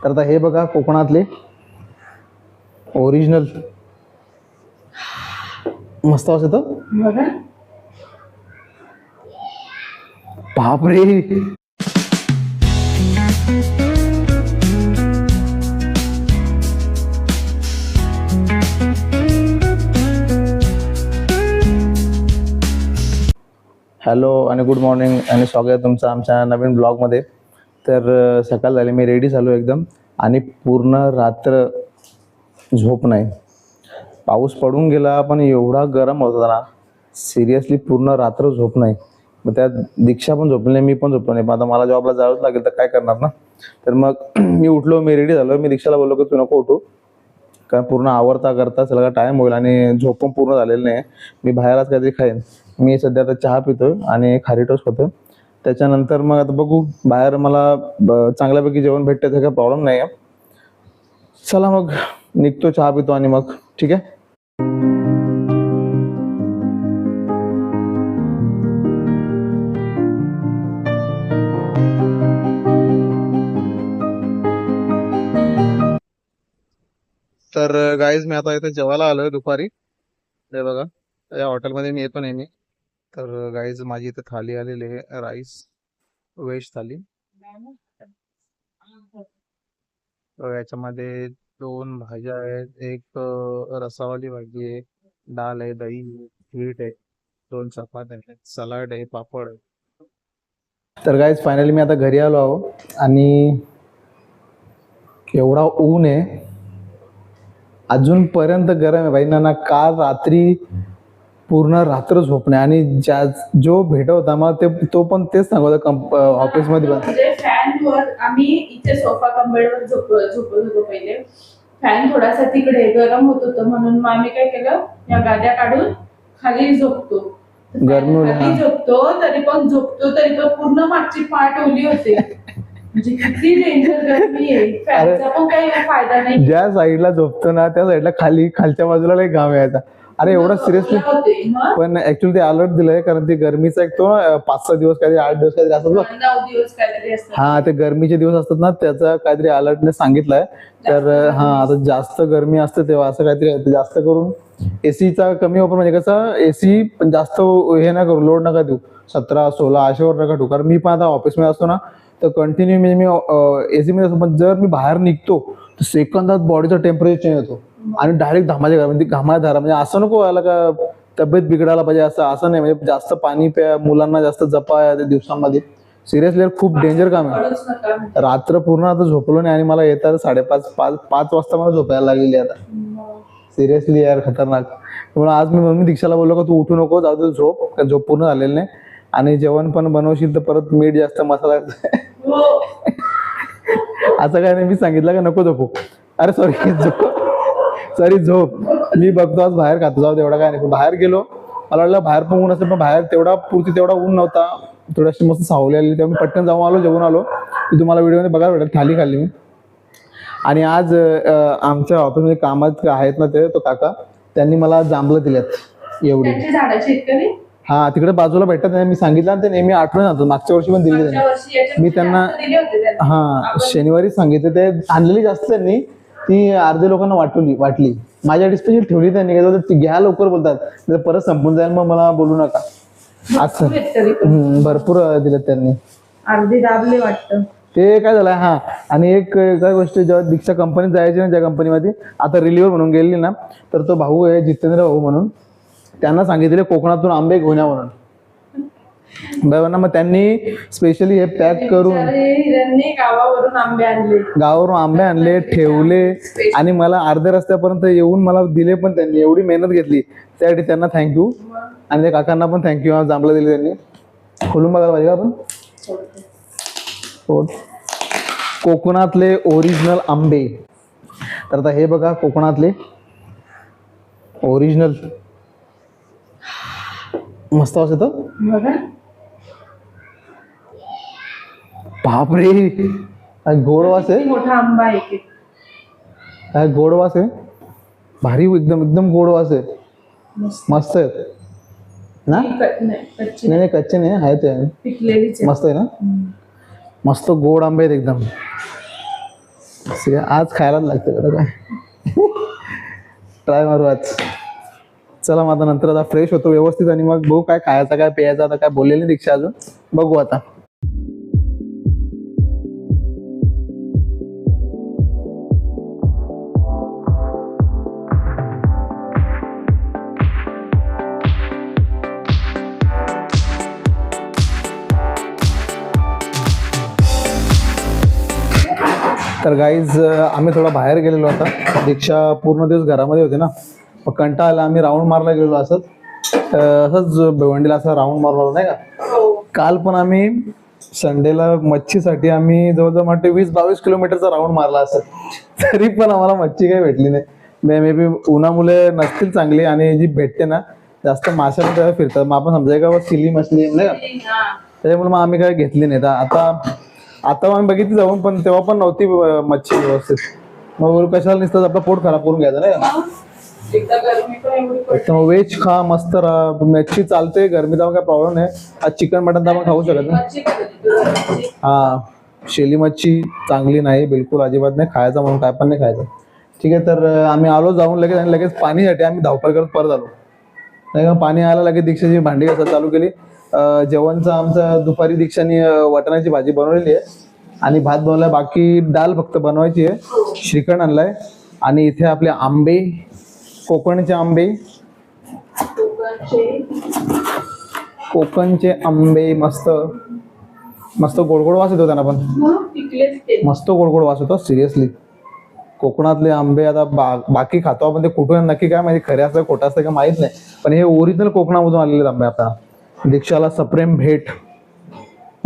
तर आता हे बघा कोकणातले ओरिजिनल मस्त वास येतो बघा. बापरे. हॅलो आणि गुड मॉर्निंग आणि स्वागत आहे तुमचं आमच्या नवीन ब्लॉगमध्ये. तर सकाळ झाली, मी रेडी झालो एकदम आणि पूर्ण रात्र झोप नाही. पाऊस पडून गेला पण एवढा गरम होता ना, सिरियसली पूर्ण रात्र झोप नाही. मग त्यात दीक्षा पण झोपली नाही, मी पण झोपलो नाही. पण आता मला जॉबला जावंच लागेल तर काय करणार ना. तर मग मी उठलो, मी रेडी झालो. मी दीक्षाला बोललो की तू नको उठू, कारण पूर्ण आवरता करता सगळा टाईम होईल आणि झोप पण पूर्ण झालेली नाही. मी बाहेरच काहीतरी खाईन. मी सध्या आता चहा पितोय आणि खारी टोस्ट होतं. त्याच्यानंतर मग आता बघू, बाहेर मला चांगल्यापैकी जेवण भेटतं तर काही प्रॉब्लेम नाही आहे. चला मग निघतो, चहा पितो आणि मग ठीक आहे. तर गाईज मी आता इथे जेवायला आलोय दुपारी. हे बघा, या हॉटेलमध्ये मी येतो नेहमी. तर गाईज माझी इथे थाली आलेली आहे, राईस व्हेज थाली. याच्यामध्ये 2 भाज्या आहेत, एक रसावाली भाजी आहे, डाळ आहे, दही आहे, मीठ आहे, 2 चपात्या आहेत, सलाड आहे, पापड आहे. तर गाईज फायनली मी आता घरी आलो आहो आणि एवढा ऊन आहे, अजूनपर्यंत गरम आहे भाई ना. काल रात्री पूर्ण रात्र झोप नाही आणि जो भेट होता मग तो पण तेच सांगत ऑफिसमध्ये पण. म्हणजे फॅनवर आम्ही इथे सोफा कंबळवर झोपत होतो पहिले. फॅन थोडासा तिकडे गरम होत होतं म्हणून मग आम्ही काय केलं, या गाद्या काढून खाली झोपतो. खाली झोपतो तरी पण पूर्ण मागची पाठ ओली होते. म्हणजे किती डेंजर गरमी आहे. फॅनचा पण काही फायदा नाही. ज्या साईडला झोपतो ना त्या साईडला खालच्या बाजूला लई घाम यायचा. अरे एवढं सिरियसली. पण ऍक्च्युअली ते अलर्ट दिलंय कारण ते गरमीचा एक तो 5-6 दिवस काहीतरी 8 दिवस काहीतरी असतात बघ. 9 दिवस काहीतरी असतात. हा, ते गरमीचे दिवस असतात ना, त्याचा काहीतरी अलर्टने सांगितलंय. तर हा, आता जास्त गरमी असते तेव्हा असं काहीतरी आहे. जास्त करून एसीचा कमी वापर, म्हणजे कसं एसी पण जास्त हे ना करू, लोड नका देऊ. 17-16 अशावर नका ठेवू. कारण मी पण आता ऑफिसमध्ये असतो ना, तर कंटिन्यू म्हणजे मी एसी मध्ये असतो. पण जर मी बाहेर निघतो तर सेकंदात बॉडीचं टेम्परेचर चेंज होतो आणि डायरेक्ट घामाच्या धारा. म्हणजे असं नको व्हायला का तब्येत बिघडायला पाहिजे, असं नाही. म्हणजे जास्त पाणी प्या, मुलांना जास्त जपा या दिवसांमध्ये. सिरियसली खूप डेंजर काम आहे. रात्र पूर्ण आता झोपलो नाही आणि मला येतात 5:30 वाजता मला झोपायला लागलेली आता. सिरियसली यार, खतरनाक. म्हणून आज मी दीक्षाला बोललो का तू उठू नको, जाऊ दे झोप, कारण झोप पूर्ण झालेली नाही. आणि जेवण पण बनवशील तर परत मीठ जास्त, मसाला असं काय नाही. मी सांगितलं का नको झोपू. अरे सॉरी झोप. मी बघतो आज बाहेर खातो, जाऊ दे, एवढा काय नाही. बाहेर गेलो, मला वाटलं बाहेर पण ऊन असेल, पण बाहेर तेवढा ऊन नव्हता. थोडीशी मस्त सावली आलेली, तेव्हा मी पटकन जाऊन आलो, जेवून आलो. ती तुम्हाला व्हिडिओमध्ये बघायला भेटेल. थाली खाल्ली मी. आणि आज आमच्या ऑफिसमध्ये कामात आहेत ना ते, तो काका, त्यांनी मला जांभळं दिल्यात एवढी. हा, तिकडे बाजूला भेटत नाही. मी सांगितलं ना, ते नेहमी आठवण जातो. मागच्या वर्षी पण दिली त्यांनी. मी त्यांना शनिवारी सांगितलं. ते आणलेली जास्त त्यांनी, ती अर्धे लोकांना वाटली. माझ्या स्पेशल ठेवली त्यांनी. ती घ्या लवकर बोलतात, परत संपून जाईल, मग मला बोलू नका असं. भरपूर दिले त्यांनी, अर्धे दाबले वाटतं. ते काय झालंय. हा, आणि एक काय गोष्ट, जेव्हा दीक्षा कंपनीत जायची ना, ज्या कंपनीमध्ये आता रिलीव्हर म्हणून गेली ना, तर तो भाऊ आहे जितेंद्र भाऊ म्हणून, त्यांना सांगितले कोकणातून आंबे घेऊन या म्हणून. बरोबर ना. मग त्यांनी स्पेशली हे पॅक करून गावावरून आंबे आणले, ठेवले आणि मला अर्ध्या रस्त्यापर्यंत येऊन मला दिले पण त्यांनी. एवढी मेहनत घेतली त्यासाठी त्यांना थँक्यू. आणि त्या काकांना पण थँक्यू, जांभळं दिले त्यांनी. खोलून बघायला पाहिजे आपण. कोकणातले ओरिजिनल आंबे. तर आता हे बघा कोकणातले ओरिजिनल, मस्त वास येतो. बापरे, गोड वास आहे. मोठा आंबा आहे, काय गोड वास आहे, भारी. एकदम गोड वास आहे. मस्त आहे ना. नाही कच्चे नाही आहे, ते मस्त आहे ना. मस्त गोड आंबे आहेत एकदम. आज खायलाच लागतं जरा काय. ट्राय मारू आज. चला मग आता नंतर आता फ्रेश होतो व्यवस्थित आणि मग बघू काय खायचं काय प्यायचं. आता काय बोललेली दीक्षा अजून, बघू आता. तर गाईज आम्ही थोडा बाहेर गेलेलो आता. दीक्षा पूर्ण दिवस घरामध्ये होते ना, मग कंटाळा आला. आम्ही राऊंड मारला गेलेलो असंच भिवंडीला असं राऊंड मारलो नाही का. काल पण आम्ही संडेला मच्छीसाठी आम्ही जवळजवळ म्हणते 20-22 किलोमीटरचा राऊंड मारला असत, तरी पण आम्हाला मच्छी काही भेटली नाही. मे बी उन्हामुळे नसतील चांगली, आणि जी भेटते ना जास्त माशाला तेव्हा फिरतात. मग आपण समजाय का सिली मछली नाही का, त्याच्यामुळे मग आम्ही काय घेतली नाही. आता आम्ही बघितली जाऊन, पण तेव्हा पण नव्हती मच्छी व्यवस्थित. मग कशाला नुसतं आपलं पोट खराब करून घ्यायचं नाही का. मग व्हेज खा, मस्त राहा. मच्छी चालते गरमीत, काय प्रॉब्लेम नाही. आज चिकन मटन तर आपण खाऊ शकत नाही. हा, शेली मच्छी चांगली नाही बिलकुल, अजिबात नाही खायचं, म्हणून काय पण नाही खायचं. ठीक आहे, तर आम्ही आलो जाऊन लगेच, आणि लगेच पाणीसाठी आम्ही धावपळ करत परत आलो नाही का. पाणी आलं लगेच दीक्षाची भांडी घासायला चालू केली. जेवणचं आमचं दुपारी दीक्षाने वाटाण्याची भाजी बनवलेली आहे आणि भात बनवलाय, बाकी डाल फक्त बनवायची आहे. श्रीखंड आणलाय आणि इथे आपले आंबे, कोकणचे आंबे, कोकणचे आंबे मस्त मस्त गोडगोड वास येतो त्यांना, पण मस्त गोडगोड वास येतो सिरियसली. कोकणातले आंबे आता बाकी खातो आपण, ते कुठून नक्की काय माहिती खरे असतं खोटं असतं का माहित नाही, पण हे ओरिजिनल कोकणामधून आलेले आंबे आपल्याला. दीक्षाला सप्रेम भेट.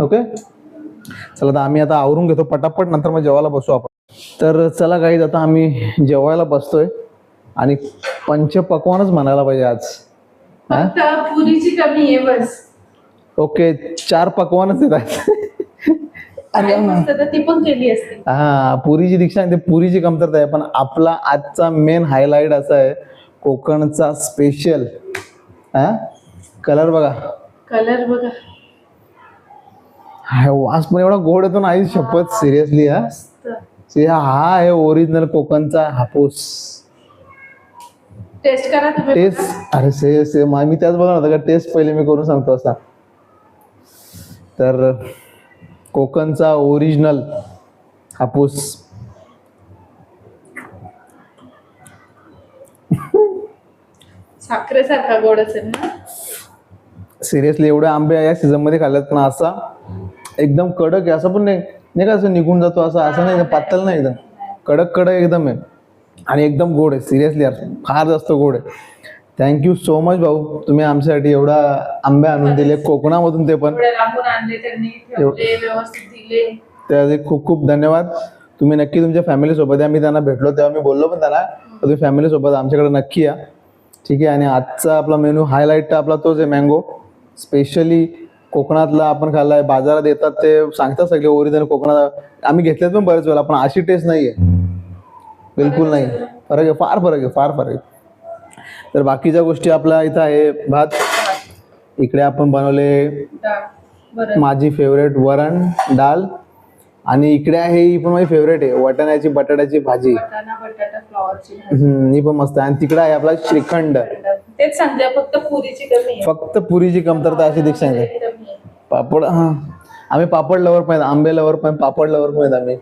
ओके, चला आता आम्ही आता आवरून घेतो पटापट, नंतर मग जेवायला बसू आपण. तर चला गाईज, आता आम्ही जेवायला बसतोय आणि पंचपक्वानच म्हणायला पाहिजे आज. पुरीची कमी आहे बस. ओके, 4 पक्वानच येतात. ती पण केली असते. हा, पुरीची दीक्षा आणि ते पुरीची कमतरता आहे. पण आपला आजचा मेन हायलाइट असा आहे, कोकणचा स्पेशल कलर बघा. कलर बघा, वास पण एवढा गोड येतो ना, आई शपथ सिरियसली. हा आहे ओरिजिनल कोकणचा हापूस. टेस्ट करा तुम्ही. टेस्ट, अरे से मी त्याच बघा होता का, टेस्ट पहिले मी करून सांगतो असा. तर कोकणचा ओरिजिनल हापूस. साखरेसारखा गोड असेल ना. सिरियसली एवढे आंबे या सीझन मध्ये खाल्ल्यात, पण असा एकदम कडक आहे. असं पण नाही का असं निघून जातो, असं नाही, पातळ नाही, एकदम कडक एकदम आहे आणि एकदम गोड आहे. सिरियसली यार, फार जास्त गोड आहे. थँक्यू सो मच भाऊ, तुम्ही आमच्यासाठी एवढा आंबे आणून दिले कोकणामधून, ते पण त्यासाठी खूप खूप धन्यवाद. तुम्ही नक्की तुमच्या फॅमिली सोबत या. मी त्यांना भेटलो तेव्हा मी बोललो पण त्यांना, तुम्ही फॅमिली सोबत आमच्याकडे नक्की या. ठीक आहे, आणि आजचा आपला मेनू हायलाइट आपला तोच आहे, मँगो. स्पेशली कोकणातला आपण खाल्लाय, बाजारात येतात ते सांगतात सगळे ओरिजिनल कोकणात. आम्ही घेतलेत पण बरेच वेळा, पण अशी टेस्ट नाहीये, बिलकुल नाही. फरक आहे, फार फरक आहे. तर बाकीच्या गोष्टी आपल्या इथं आहे भात, इकडे आपण बनवले माझी फेवरेट वरण डाल, आणि इकडे आहे ही पण माझी फेवरेट आहे वाटाण्याची बटाट्याची भाजी. ही पण मस्त आहे. आणि तिकडे आहे आपला श्रीखंड. तेच सांगते, फक्त पुरीची कमी आहे. फक्त पुरीची कमतरता अशी दीक्षा सांगते. पापड, हा आम्ही पापड लवर पण, आंबे लवर पण, पापड लवर पण आम्ही.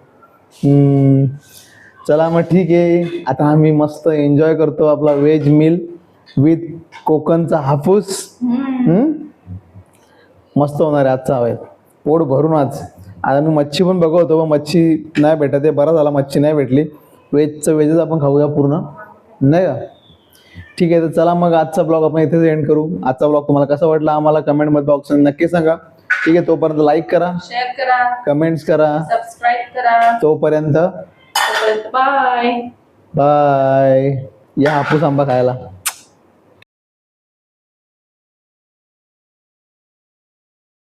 चला मग ठीक आहे, आता आम्ही मस्त एन्जॉय करतो आपला व्हेज मील विथ कोकणचा हापूस. मस्त होणार आहे आजचा वेळ, पोट भरून. आज आम्ही मच्छी पण बघवतो, पण मच्छी नाही भेटत आहे. बरं झाला मच्छी नाही भेटली. व्हेजच आपण खाऊया पूर्ण, नाही का. ठीक आहे, तर चला मग आजचा ब्लॉग आपण इथेच एंड करू. आजचा ब्लॉग तुम्हाला कसा वाटला आम्हाला कमेंटमध्ये बॉक्समध्ये नक्की सांगा. ठीक आहे, तोपर्यंत लाईक करा, शेअर करा, कमेंट्स करा, सबस्क्राईब करा. तोपर्यंत बाय बाय. या हापूस आंबा खायला.